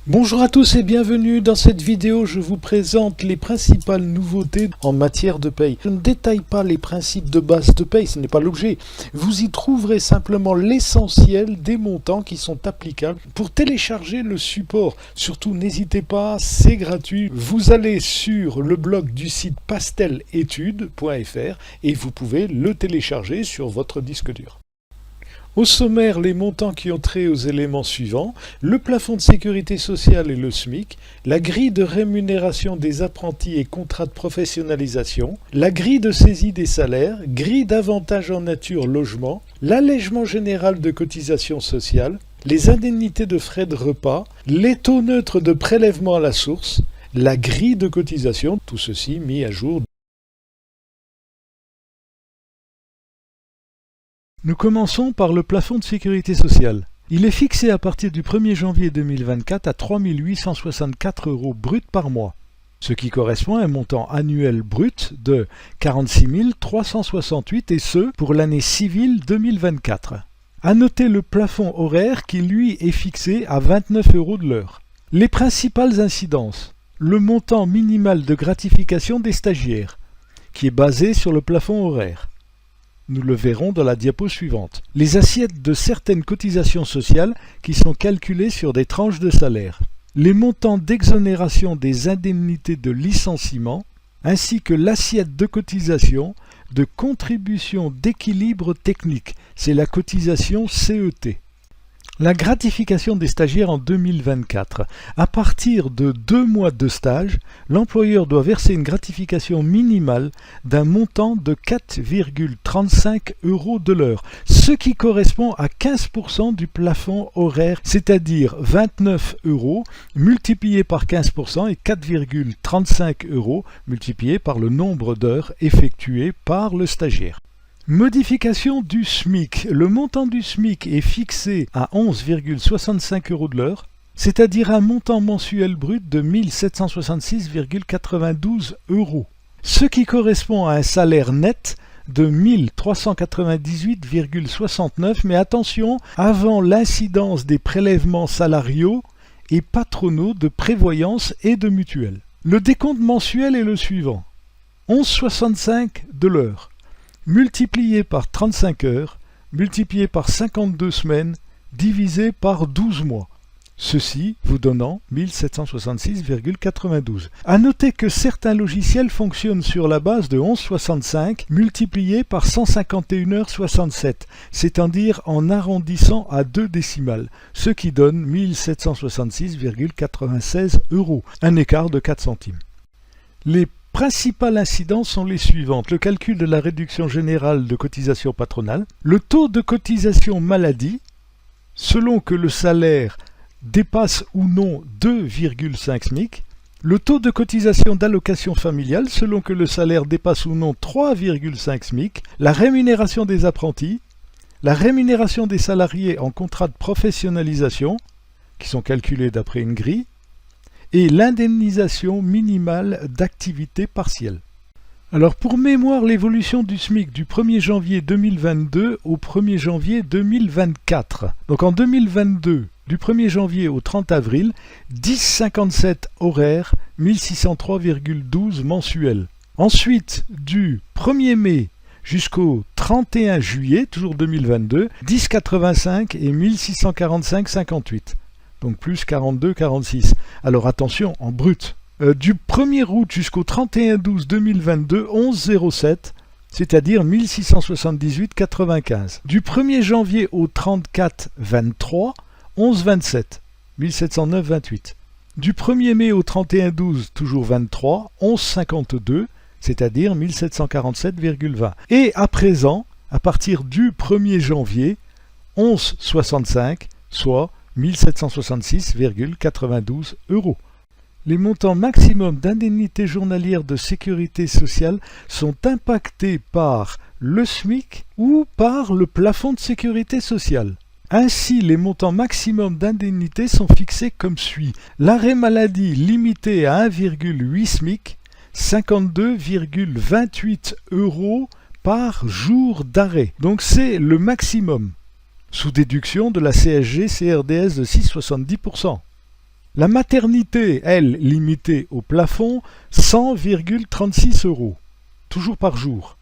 Bonjour à tous et bienvenue. Dans cette vidéo, je vous présente les principales nouveautés en matière de paye. Je ne détaille pas les principes de base de paye, ce n'est pas l'objet. Vous y trouverez simplement l'essentiel des montants qui sont applicables pour télécharger le support. Surtout, n'hésitez pas, c'est gratuit. Vous allez sur le blog du site pastelétudes.fr et vous pouvez le télécharger sur votre disque dur. Au sommaire, les montants qui ont trait aux éléments suivants: le plafond de sécurité sociale et le SMIC, la grille de rémunération des apprentis et contrats de professionnalisation, la grille de saisie des salaires, grille d'avantages en nature logement, l'allègement général de cotisations sociales, les indemnités de frais de repas, les taux neutres de prélèvement à la source, la grille de cotisation, tout ceci mis à jour. Nous commençons par le plafond de sécurité sociale. Il est fixé à partir du 1er janvier 2024 à 3 864 € brut par mois, ce qui correspond à un montant annuel brut de 46 368 et ce pour l'année civile 2024. À noter le plafond horaire qui lui est fixé à 29 € de l'heure. Les principales incidences: le montant minimal de gratification des stagiaires, qui est basé sur le plafond horaire. Nous le verrons dans la diapo suivante. Les assiettes de certaines cotisations sociales qui sont calculées sur des tranches de salaire. Les montants d'exonération des indemnités de licenciement, ainsi que l'assiette de cotisation de contribution d'équilibre technique. C'est la cotisation CET. La gratification des stagiaires en 2024. À partir de 2 mois de stage, l'employeur doit verser une gratification minimale d'un montant de 4,35 € de l'heure, ce qui correspond à 15% du plafond horaire, c'est-à-dire 29 € multiplié par 15% et 4,35 € multiplié par le nombre d'heures effectuées par le stagiaire. Modification du SMIC. Le montant du SMIC est fixé à 11,65 € de l'heure, c'est-à-dire un montant mensuel brut de 1766,92 €, ce qui correspond à un salaire net de 1398,69 €, mais attention, avant l'incidence des prélèvements salariaux et patronaux de prévoyance et de mutuelle. Le décompte mensuel est le suivant: 11,65 € de l'heure, multiplié par 35 heures, multiplié par 52 semaines, divisé par 12 mois. Ceci vous donnant 1766,92. À noter que certains logiciels fonctionnent sur la base de 11,65 multiplié par 151,67 heures, c'est-à-dire en arrondissant à 2 décimales, ce qui donne 1766,96 €, un écart de 4 centimes. Les principales incidences sont les suivantes: le calcul de la réduction générale de cotisation patronale, le taux de cotisation maladie, selon que le salaire dépasse ou non 2,5 SMIC, le taux de cotisation d'allocation familiale, selon que le salaire dépasse ou non 3,5 SMIC, la rémunération des apprentis, la rémunération des salariés en contrat de professionnalisation, qui sont calculés d'après une grille, et l'indemnisation minimale d'activité partielle. Alors pour mémoire, l'évolution du SMIC du 1er janvier 2022 au 1er janvier 2024. Donc en 2022, du 1er janvier au 30 avril, 10,57 horaires, 1603,12 mensuels. Ensuite, du 1er mai jusqu'au 31 juillet, toujours 2022, 10,85 et 1645,58. Donc plus 42,46. Alors attention, en brut. Du 1er août jusqu'au 31/12/2022, 11,07, c'est-à-dire 1678,95. Du 1er janvier au 34/23, 11,27, 1709,28. Du 1er mai au 31/12, toujours 23, 11,52, c'est-à-dire 1747,20. Et à présent, à partir du 1er janvier, 11,65, soit 1766,92 €. Les montants maximums d'indemnités journalières de sécurité sociale sont impactés par le SMIC ou par le plafond de sécurité sociale. Ainsi, les montants maximums d'indemnités sont fixés comme suit: l'arrêt maladie limité à 1,8 SMIC, 52,28 € par jour d'arrêt. Donc c'est le maximum, sous déduction de la CSG-CRDS de 6,70%. La maternité, elle, limitée au plafond, 100,36 €, toujours par jour.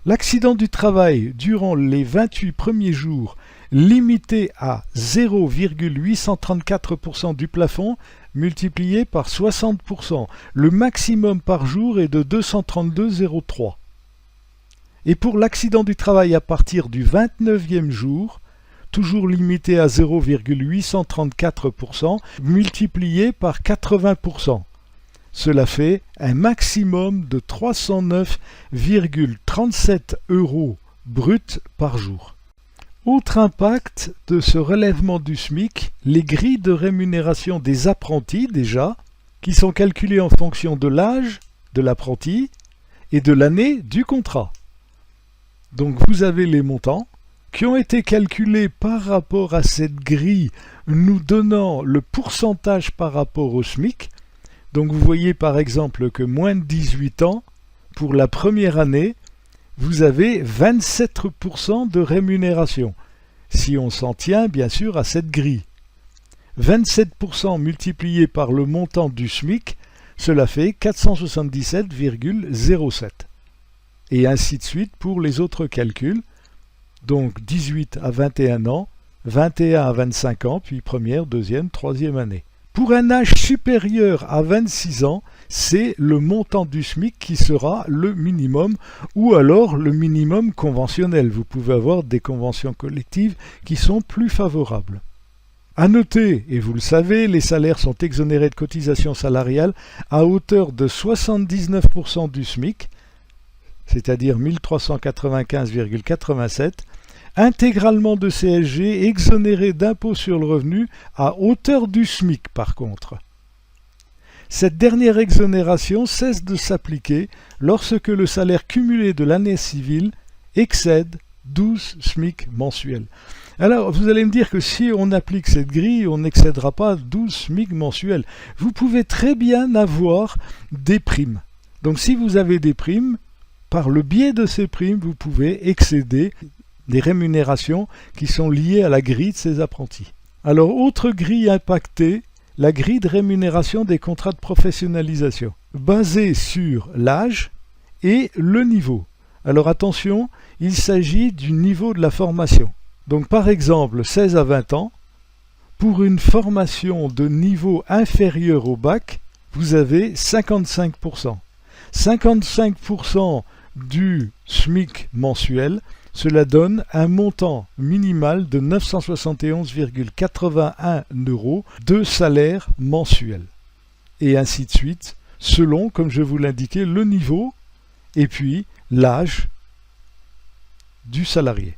L'accident du travail durant les 28 premiers jours, limité à 0,834% du plafond, multiplié par 60%. Le maximum par jour est de 232,03. Et pour l'accident du travail à partir du 29e jour, toujours limité à 0,834%, multiplié par 80%. Cela fait un maximum de 309,37 € brut par jour. Autre impact de ce relèvement du SMIC, les grilles de rémunération des apprentis déjà, qui sont calculées en fonction de l'âge de l'apprenti et de l'année du contrat. Donc vous avez les montants qui ont été calculés par rapport à cette grille, nous donnant le pourcentage par rapport au SMIC. Donc vous voyez par exemple que moins de 18 ans, pour la première année, vous avez 27% de rémunération, si on s'en tient bien sûr à cette grille. 27% multiplié par le montant du SMIC, cela fait 477,07. Et ainsi de suite pour les autres calculs. Donc 18 à 21 ans, 21 à 25 ans, puis première, deuxième, troisième année. Pour un âge supérieur à 26 ans, c'est le montant du SMIC qui sera le minimum, ou alors le minimum conventionnel. Vous pouvez avoir des conventions collectives qui sont plus favorables. À noter, et vous le savez, les salaires sont exonérés de cotisations salariales à hauteur de 79% du SMIC, c'est-à-dire 1395,87, intégralement de CSG, exonéré d'impôt sur le revenu à hauteur du SMIC par contre. Cette dernière exonération cesse de s'appliquer lorsque le salaire cumulé de l'année civile excède 12 SMIC mensuels. Alors, vous allez me dire que si on applique cette grille, on n'excédera pas 12 SMIC mensuels. Vous pouvez très bien avoir des primes. Donc si vous avez des primes, par le biais de ces primes, vous pouvez excéder des rémunérations qui sont liées à la grille de ces apprentis. Alors, autre grille impactée, la grille de rémunération des contrats de professionnalisation, basée sur l'âge et le niveau. Alors attention, il s'agit du niveau de la formation. Donc par exemple, 16 à 20 ans, pour une formation de niveau inférieur au bac, vous avez 55%. 55% du SMIC mensuel, cela donne un montant minimal de 971,81 € de salaire mensuel. Et ainsi de suite, selon, comme je vous l'indiquais, le niveau et puis l'âge du salarié.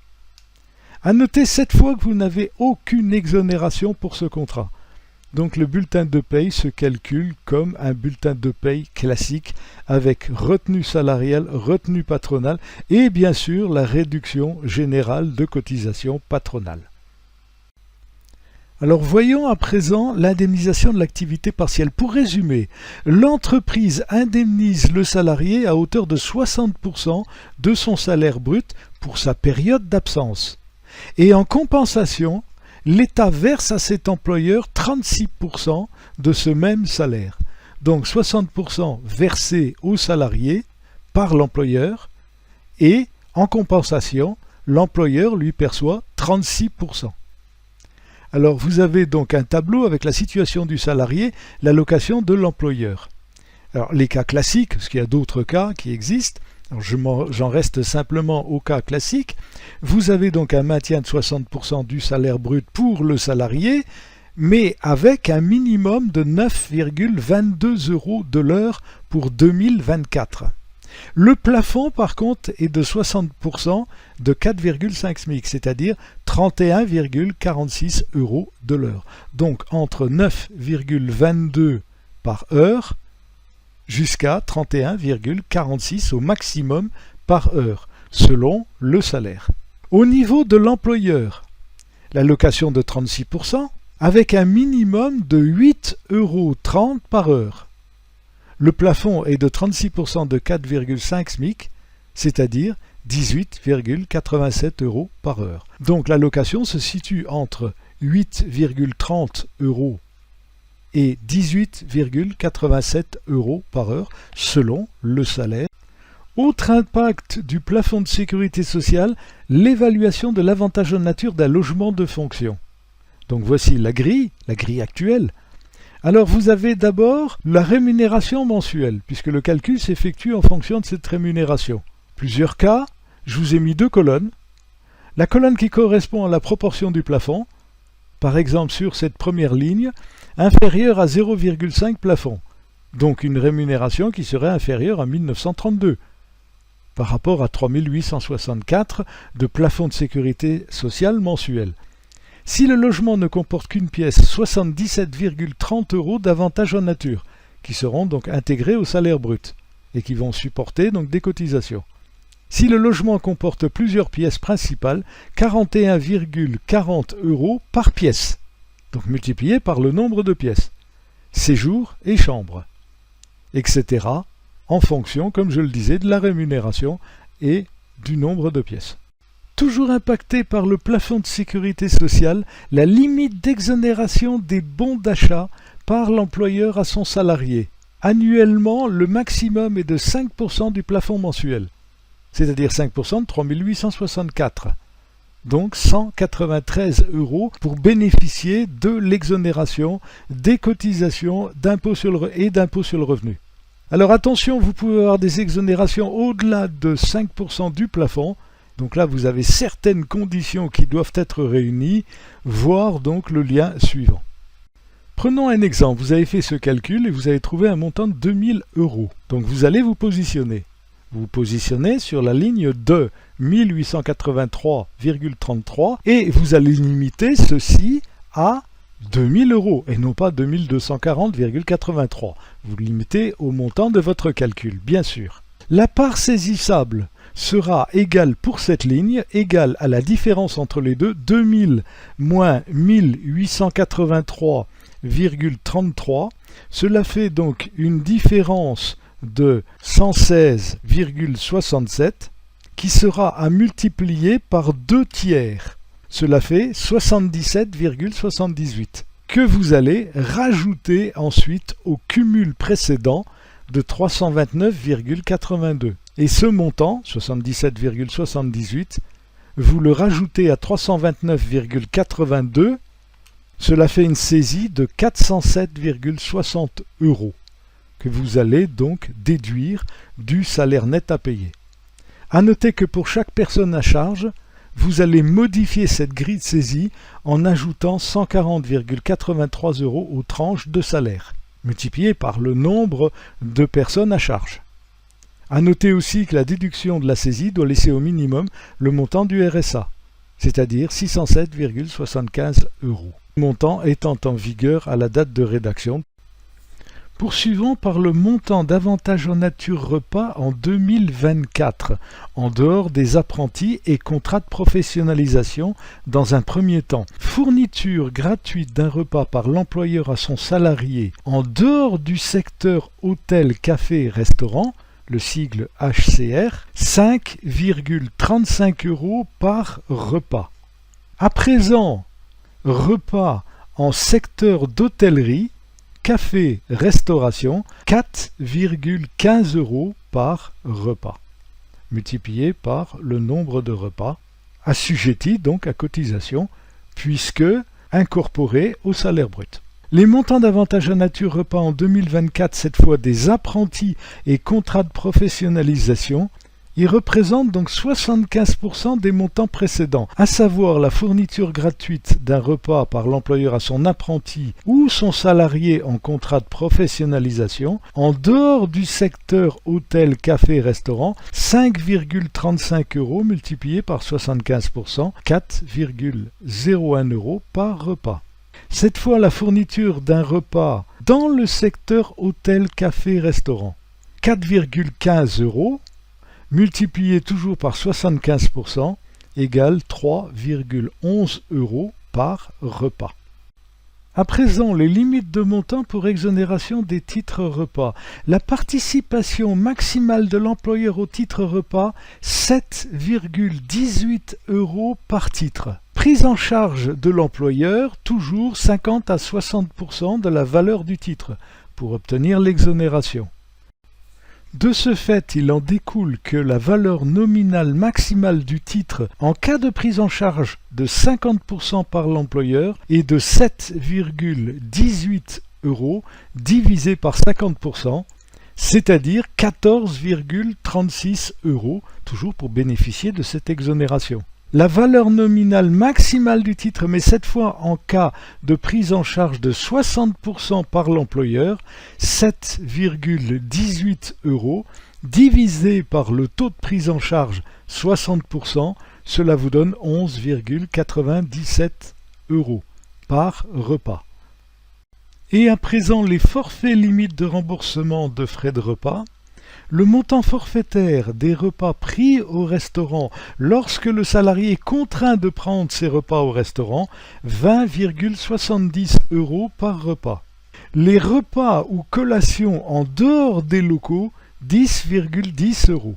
À noter cette fois que vous n'avez aucune exonération pour ce contrat. Donc le bulletin de paye se calcule comme un bulletin de paye classique avec retenue salariale, retenue patronale et bien sûr la réduction générale de cotisation patronale. Alors voyons à présent l'indemnisation de l'activité partielle. Pour résumer, l'entreprise indemnise le salarié à hauteur de 60% de son salaire brut pour sa période d'absence. Et en compensation, l'État verse à cet employeur 36% de ce même salaire. Donc 60% versés au salarié par l'employeur et en compensation, l'employeur lui perçoit 36%. Alors vous avez donc un tableau avec la situation du salarié, l'allocation de l'employeur. Alors les cas classiques, parce qu'il y a d'autres cas qui existent, j'en reste simplement au cas classique. Vous avez donc un maintien de 60% du salaire brut pour le salarié, mais avec un minimum de 9,22 € de l'heure pour 2024. Le plafond, par contre, est de 60% de 4,5 SMIC, c'est-à-dire 31,46 € de l'heure. Donc entre 9,22 par heure jusqu'à 31,46 au maximum par heure, selon le salaire. Au niveau de l'employeur, l'allocation de 36%, avec un minimum de 8,30 € par heure. Le plafond est de 36% de 4,5 SMIC, c'est-à-dire 18,87 € par heure. Donc l'allocation se situe entre 8,30 € et 18,87 € par heure selon le salaire. Autre impact du plafond de sécurité sociale, l'évaluation de l'avantage en nature d'un logement de fonction. Donc voici la grille actuelle. Alors vous avez d'abord la rémunération mensuelle, puisque le calcul s'effectue en fonction de cette rémunération. Plusieurs cas, je vous ai mis 2 colonnes. La colonne qui correspond à la proportion du plafond, par exemple sur cette première ligne, inférieure à 0,5 plafond, donc une rémunération qui serait inférieure à 1932, par rapport à 3864 de plafond de sécurité sociale mensuel. Si le logement ne comporte qu'une pièce, 77,30 € d'avantages en nature, qui seront donc intégrés au salaire brut, et qui vont supporter donc des cotisations. Si le logement comporte plusieurs pièces principales, 41,40 € par pièce, donc multiplié par le nombre de pièces, séjour et chambre, etc., en fonction, comme je le disais, de la rémunération et du nombre de pièces. Toujours impacté par le plafond de sécurité sociale, la limite d'exonération des bons d'achat par l'employeur à son salarié. Annuellement, le maximum est de 5% du plafond mensuel, c'est-à-dire 5% de 3864. Donc 193 € pour bénéficier de l'exonération des cotisations d'impôt sur le revenu. Alors attention, vous pouvez avoir des exonérations au-delà de 5% du plafond. Donc là, vous avez certaines conditions qui doivent être réunies, voire donc le lien suivant. Prenons un exemple. Vous avez fait ce calcul et vous avez trouvé un montant de 2000 €. Donc vous allez vous positionner. Vous vous positionnez sur la ligne de 1883,33 et vous allez limiter ceci à 2000 € et non pas 2240,83. Vous limitez au montant de votre calcul, bien sûr. La part saisissable sera égale pour cette ligne, égale à la différence entre les deux, 2000 moins 1883,33. Cela fait donc une différence de 116,67 qui sera à multiplier par 2 tiers. Cela fait 77,78 que vous allez rajouter ensuite au cumul précédent de 329,82. Et ce montant, 77,78, vous le rajoutez à 329,82, cela fait une saisie de 407,60 € que vous allez donc déduire du salaire net à payer. À noter que pour chaque personne à charge, vous allez modifier cette grille de saisie en ajoutant 140,83 € aux tranches de salaire, multiplié par le nombre de personnes à charge. À noter aussi que la déduction de la saisie doit laisser au minimum le montant du RSA, c'est-à-dire 607,75 €. Le montant étant en vigueur à la date de rédaction. Poursuivons par le montant d'avantages en nature repas en 2024, en dehors des apprentis et contrats de professionnalisation dans un premier temps. Fourniture gratuite d'un repas par l'employeur à son salarié en dehors du secteur hôtel, café et restaurant, le sigle HCR, 5,35 € par repas. À présent, repas en secteur d'hôtellerie, café, restauration, 4,15 € par repas, multiplié par le nombre de repas, assujettis donc à cotisation, puisque incorporés au salaire brut. Les montants d'avantages en nature repas en 2024, cette fois des apprentis et contrats de professionnalisation, ils représentent donc 75% des montants précédents, à savoir la fourniture gratuite d'un repas par l'employeur à son apprenti ou son salarié en contrat de professionnalisation, en dehors du secteur hôtel, café, restaurant, 5,35 € multiplié par 75%, 4,01 € par repas. Cette fois, la fourniture d'un repas dans le secteur hôtel, café, restaurant, 4,15 € multiplié toujours par 75% égale 3,11 € par repas. À présent, les limites de montant pour exonération des titres repas. La participation maximale de l'employeur au titre repas, 7,18 € par titre. Prise en charge de l'employeur, toujours 50 à 60% de la valeur du titre, pour obtenir l'exonération. De ce fait, il en découle que la valeur nominale maximale du titre en cas de prise en charge de 50% par l'employeur est de 7,18 € divisé par 50%, c'est-à-dire 14,36 €, toujours pour bénéficier de cette exonération. La valeur nominale maximale du titre, mais cette fois en cas de prise en charge de 60% par l'employeur, 7,18 € divisé par le taux de prise en charge 60%, cela vous donne 11,97 € par repas. Et à présent, les forfaits limites de remboursement de frais de repas. Le montant forfaitaire des repas pris au restaurant lorsque le salarié est contraint de prendre ses repas au restaurant, 20,70 € par repas. Les repas ou collations en dehors des locaux, 10,10 €.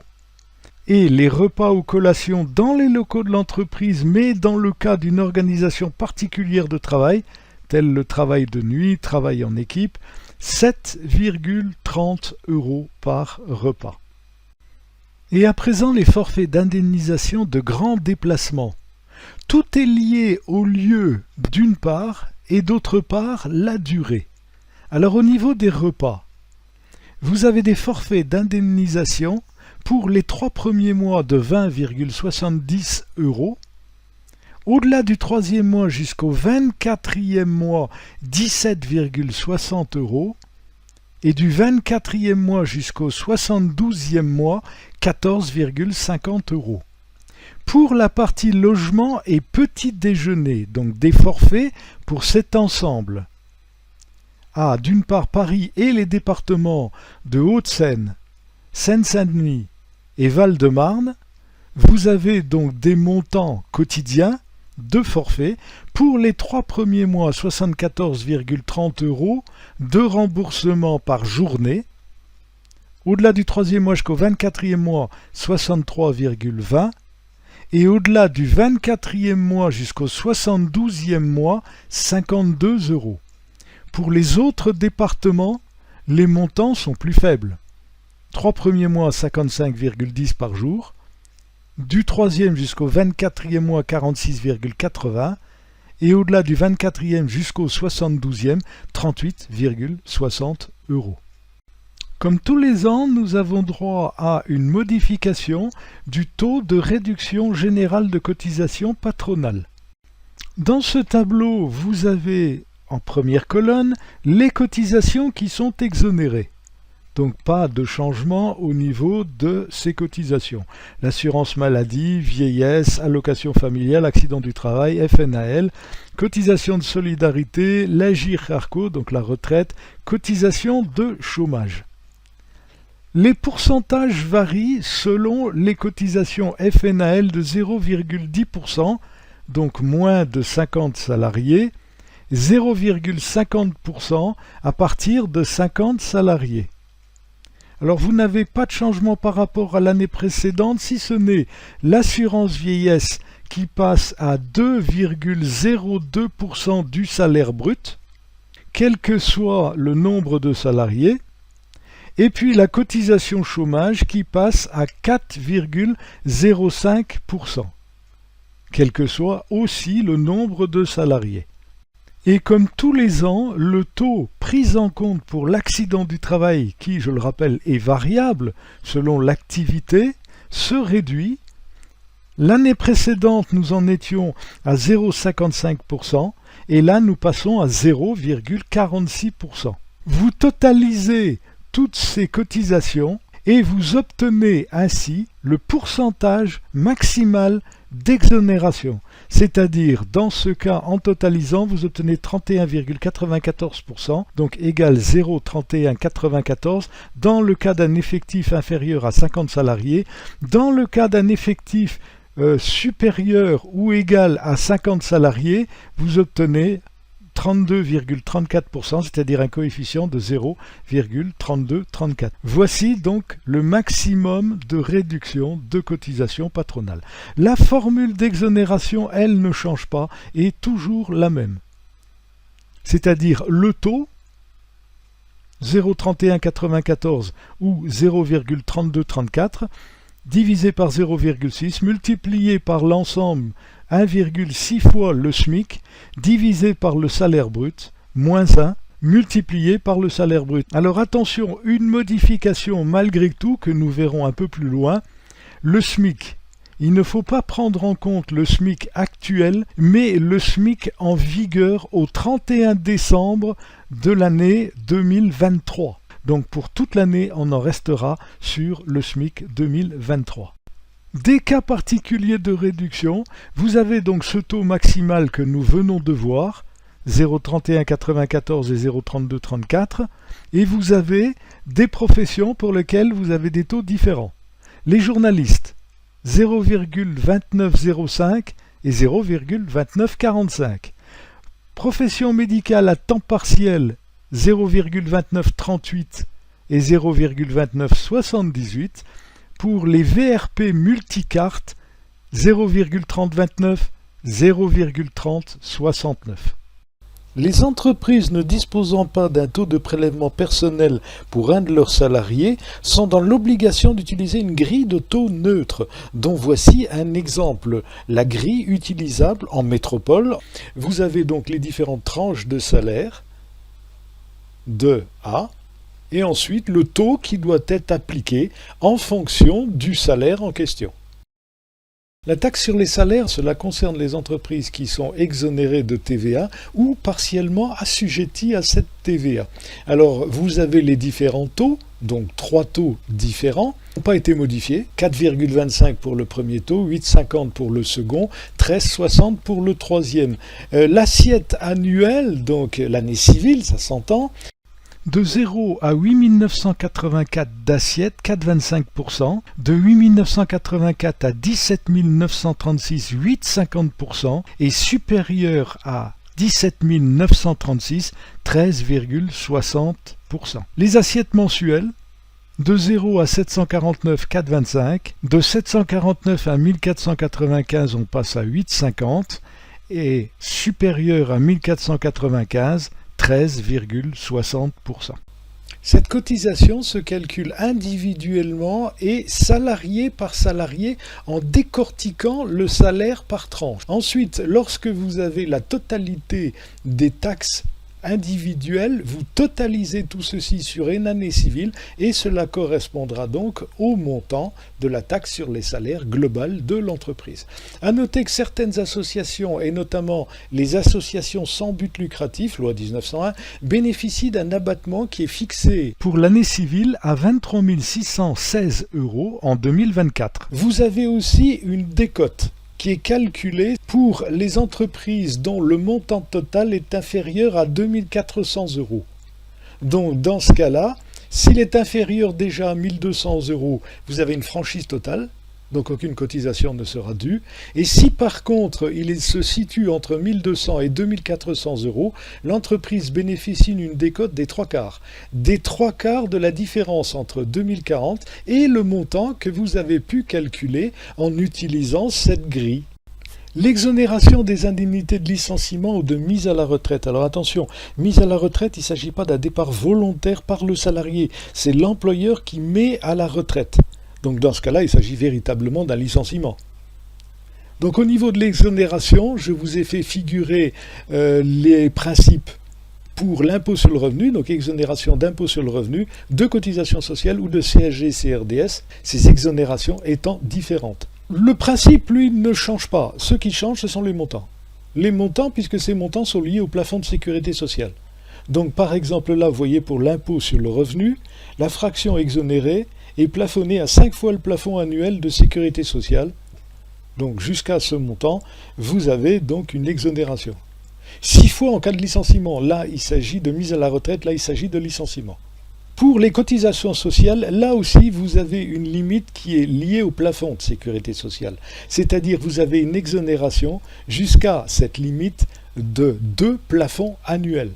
Et les repas ou collations dans les locaux de l'entreprise, mais dans le cas d'une organisation particulière de travail, tel le travail de nuit, travail en équipe, 7,30 € par repas. Et à présent, les forfaits d'indemnisation de grands déplacements. Tout est lié au lieu d'une part et d'autre part la durée. Alors au niveau des repas, vous avez des forfaits d'indemnisation pour les 3 premiers mois de 20,70 €, au-delà du 3e mois jusqu'au 24e mois, 17,60 € et du 24e mois jusqu'au 72e mois, 14,50 €. Pour la partie logement et petit déjeuner, donc des forfaits pour cet ensemble. D'une part Paris et les départements de Hauts-de-Seine, Seine-Saint-Denis et Val-de-Marne, vous avez donc des montants quotidiens de forfait pour les 3 premiers mois 74,30 € de remboursement par journée, au-delà du 3e mois jusqu'au 24e mois 63,20 et au-delà du 24e mois jusqu'au 72e mois 52 €. Pour les autres départements, les montants sont plus faibles. 3 premiers mois 55,10 par jour, du 3e jusqu'au 24e mois 46,80 et au-delà du 24e jusqu'au 72e 38,60 €. Comme tous les ans, nous avons droit à une modification du taux de réduction générale de cotisation patronale. Dans ce tableau, vous avez en première colonne les cotisations qui sont exonérées. Donc pas de changement au niveau de ces cotisations. L'assurance maladie, vieillesse, allocation familiale, accident du travail, FNAL, cotisation de solidarité, l'Agirc-Arco, donc la retraite, cotisation de chômage. Les pourcentages varient selon les cotisations FNAL de 0,10%, donc moins de 50 salariés, 0,50% à partir de 50 salariés. Alors vous n'avez pas de changement par rapport à l'année précédente, si ce n'est l'assurance vieillesse qui passe à 2,02% du salaire brut, quel que soit le nombre de salariés, et puis la cotisation chômage qui passe à 4,05%, quel que soit aussi le nombre de salariés. Et comme tous les ans, le taux pris en compte pour l'accident du travail, qui, je le rappelle, est variable selon l'activité, se réduit. L'année précédente, nous en étions à 0,55% et là, nous passons à 0,46%. Vous totalisez toutes ces cotisations et vous obtenez ainsi le pourcentage maximal d'exonération. C'est-à-dire, dans ce cas, en totalisant, vous obtenez 31,94%, donc égal 0,3194, dans le cas d'un effectif inférieur à 50 salariés. Dans le cas d'un effectif supérieur ou égal à 50 salariés, vous obtenez 32,34%, c'est-à-dire un coefficient de 0,3234. Voici donc le maximum de réduction de cotisation patronale. La formule d'exonération, elle ne change pas, est toujours la même. C'est-à-dire le taux 0,3194 ou 0,3234 divisé par 0,6 multiplié par l'ensemble 1,6 fois le SMIC divisé par le salaire brut moins 1 multiplié par le salaire brut. Alors attention, une modification malgré tout que nous verrons un peu plus loin, le SMIC. Il ne faut pas prendre en compte le SMIC actuel, mais le SMIC en vigueur au 31 décembre de l'année 2023. Donc pour toute l'année, on en restera sur le SMIC 2023. Des cas particuliers de réduction, vous avez donc ce taux maximal que nous venons de voir, 0,3194 et 0,3234, et vous avez des professions pour lesquelles vous avez des taux différents. Les journalistes, 0,2905 et 0,2945. Profession médicale à temps partiel, 0,2938 et 0,2978. Pour les VRP multicartes, 0,3029, 0,3069. Les entreprises ne disposant pas d'un taux de prélèvement personnel pour un de leurs salariés sont dans l'obligation d'utiliser une grille de taux neutre, dont voici un exemple. La grille utilisable en métropole, vous avez donc les différentes tranches de salaire de A, et ensuite le taux qui doit être appliqué en fonction du salaire en question. La taxe sur les salaires, cela concerne les entreprises qui sont exonérées de TVA ou partiellement assujetties à cette TVA. Alors, vous avez les différents taux, donc 3 taux différents, qui n'ont pas été modifiés, 4,25 pour le premier taux, 8,50 pour le second, 13,60 pour le troisième. L'assiette annuelle, donc l'année civile, ça s'entend, de 0 à 8 984 d'assiette, 4,25%. De 8 984 à 17 936, 8,50%. Et supérieur à 17 936, 13,60%. Les assiettes mensuelles, de 0 à 749, 4,25. De 749 à 1495, on passe à 8,50. Et supérieur à 1495, 13,60%. Cette cotisation se calcule individuellement et salarié par salarié en décortiquant le salaire par tranche. Ensuite, lorsque vous avez la totalité des taxes individuelles, vous totalisez tout ceci sur une année civile et cela correspondra donc au montant de la taxe sur les salaires globale de l'entreprise. À noter que certaines associations, et notamment les associations sans but lucratif, loi 1901, bénéficient d'un abattement qui est fixé pour l'année civile à 23 616 € en 2024. Vous avez aussi une décote qui est calculé pour les entreprises dont le montant total est inférieur à 2 400 €. Donc dans ce cas-là, s'il est inférieur déjà à 1 200 €, vous avez une franchise totale, donc aucune cotisation ne sera due. Et si par contre il se situe entre 1 200 et 2 400 €, l'entreprise bénéficie d'une décote des 3/4. Des 3/4 de la différence entre 2040 et le montant que vous avez pu calculer en utilisant cette grille. L'exonération des indemnités de licenciement ou de mise à la retraite. Alors attention, mise à la retraite, il ne s'agit pas d'un départ volontaire par le salarié. C'est l'employeur qui met à la retraite. Donc dans ce cas-là, il s'agit véritablement d'un licenciement. Donc au niveau de l'exonération, je vous ai fait figurer les principes pour l'impôt sur le revenu, donc exonération d'impôt sur le revenu, de cotisation sociale ou de CSG, CRDS, ces exonérations étant différentes. Le principe, lui, ne change pas. Ce qui change, ce sont les montants. Les montants, puisque ces montants sont liés au plafond de sécurité sociale. Donc par exemple là, vous voyez pour l'impôt sur le revenu, la fraction exonérée est plafonnée à 5 fois le plafond annuel de sécurité sociale. Donc jusqu'à ce montant, vous avez donc une exonération. 6 fois en cas de licenciement, là il s'agit de mise à la retraite, là il s'agit de licenciement. Pour les cotisations sociales, là aussi vous avez une limite qui est liée au plafond de sécurité sociale. C'est-à-dire vous avez une exonération jusqu'à cette limite de 2 plafonds annuels.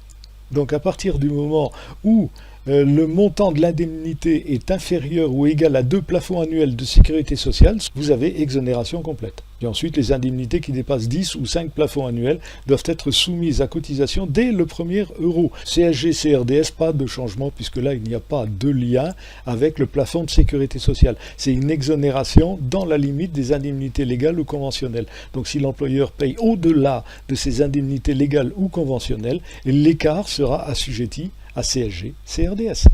Donc à partir du moment où le montant de l'indemnité est inférieur ou égal à 2 plafonds annuels de sécurité sociale, vous avez exonération complète. Et ensuite, les indemnités qui dépassent 10 ou 5 plafonds annuels doivent être soumises à cotisation dès le premier euro. CSG, CRDS, pas de changement puisque là, il n'y a pas de lien avec le plafond de sécurité sociale. C'est une exonération dans la limite des indemnités légales ou conventionnelles. Donc si l'employeur paye au-delà de ces indemnités légales ou conventionnelles, l'écart sera assujetti à CSG, CRDS.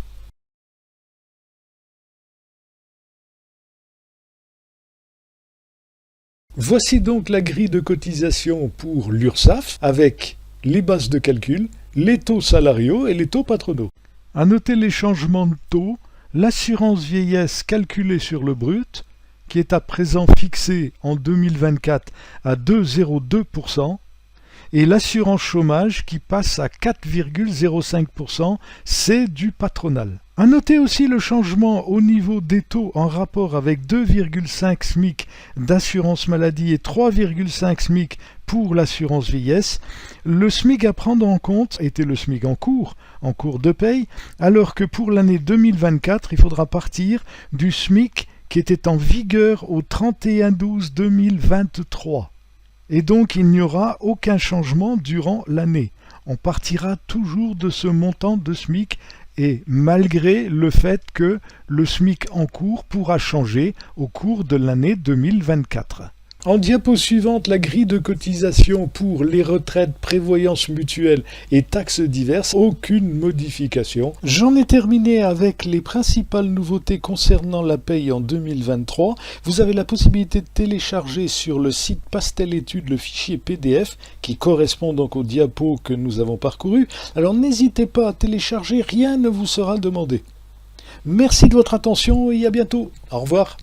Voici donc la grille de cotisation pour l'URSSAF avec les bases de calcul, les taux salariaux et les taux patronaux. À noter les changements de taux, l'assurance vieillesse calculée sur le brut, qui est à présent fixée en 2024 à 2,02%, et l'assurance chômage qui passe à 4,05%, c'est du patronal. À noter aussi le changement au niveau des taux en rapport avec 2,5 SMIC d'assurance maladie et 3,5 SMIC pour l'assurance vieillesse. Le SMIC à prendre en compte était le SMIC en cours de paye, alors que pour l'année 2024, il faudra partir du SMIC qui était en vigueur au 31/12/2023. Et donc il n'y aura aucun changement durant l'année. On partira toujours de ce montant de SMIC et malgré le fait que le SMIC en cours pourra changer au cours de l'année 2024. En diapo suivante, la grille de cotisation pour les retraites, prévoyance mutuelle et taxes diverses, aucune modification. J'en ai terminé avec les principales nouveautés concernant la paye en 2023. Vous avez la possibilité de télécharger sur le site Pastel Études le fichier PDF qui correspond donc au diapo que nous avons parcouru. Alors n'hésitez pas à télécharger, rien ne vous sera demandé. Merci de votre attention et à bientôt. Au revoir.